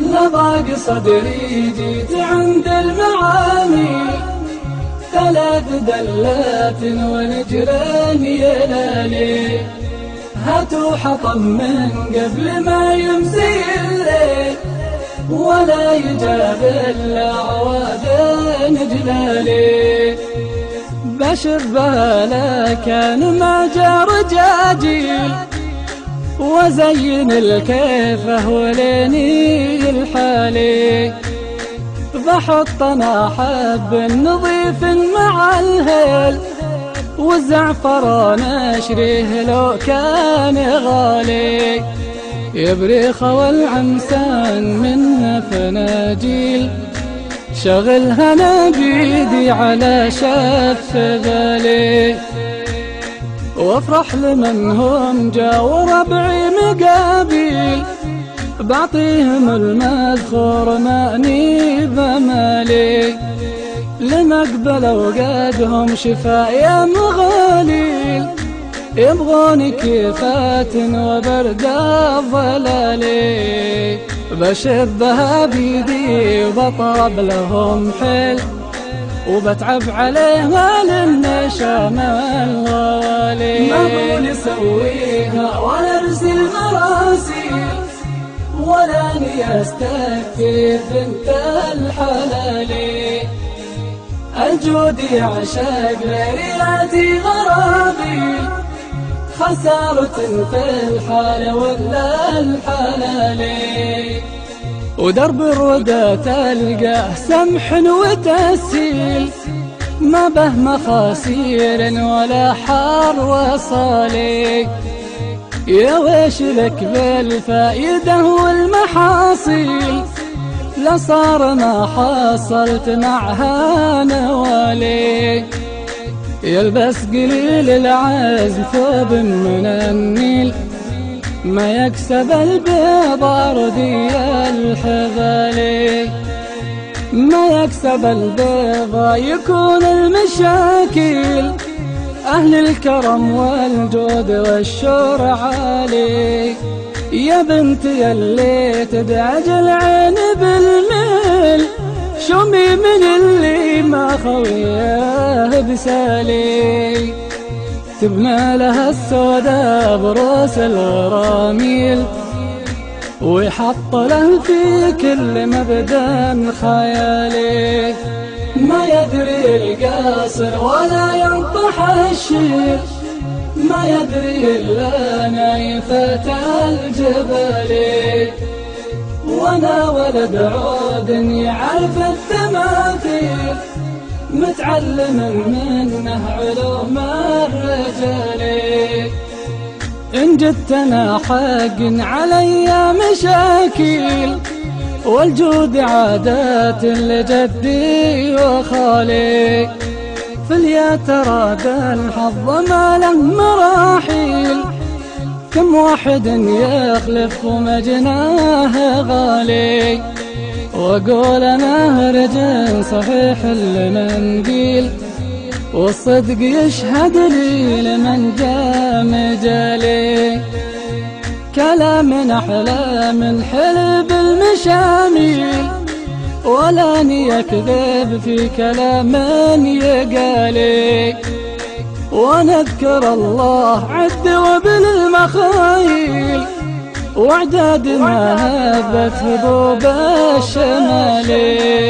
لضاق صدري جيت عند المعاني، 3 دلات ونجران يلالي، هاتوا حطم من قبل ما يمسي الليل، ولا يجاب إلا عواد جلالي. بشبها لكان ما جا رجاجيل، وزين الكيفه وليني الحالي، بحط انا حب نظيف مع الهيل، والزعفران اشريه لو كان غالي، يبريخ والعمسان منها فناجيل، شغلها انا بيدي على شف بالي، وافرح لمن هم جا وربعي مقابيل، بعطيهم المذخور ماني بمالي، لمقبل وقادهم شفايا مغاليل، يبغون كيفات وبرد الظلالي، بشبها بيدي وبطرب لهم حيل، وبتعب عليها للنشام والغوالي، ما بقول اسويها ولا ارسل مراسيل، ولا اني استكفي بنت الحلالي، الجود يعشق ليلاتي غرابيل، خسارة في الحال ولا الحلالي، ودرب الردى تلقاه سمح وتسهيل، ما به مخاسير ولا حار وصالي، يا ويش لك بالفائدة والمحاصيل، لصار ما حصلت معها نوالي، يلبس قليل العزم ثوب من النيل، ما يكسب البيض أرضي الحبالي، ما يكسب البيض يكون المشاكل، أهل الكرم والجود والشور عالي، يا بنتي اللي تدعج العين بالميل، شمي من اللي ما خويه بسالي، تبنى لها السودا بروس الغراميل، ويحط له في كل مبدأ خيالي، ما يدري القاصر ولا ينطح الشيل، ما يدري إلا نايفة الجبل، وانا ولد عود يعرف التماثيل، متعلم منه علوم الرجال، إن جدتنا حق علي مشاكل، والجود عادات لجدي وخالي، فاليا ترى ذا الحظ ما له مراحيل، كم واحد يخلف ومجناه غالي، وأقول أنا رجل صحيح المنديل، والصدق يشهد لي لمن جاء مجالي، كلام أحلى من حلب المشاميل، ولا يكذب في كلام يقالي، ونذكر الله عد وبالمخايل، واعداد ما هبت هبوب الشمالي.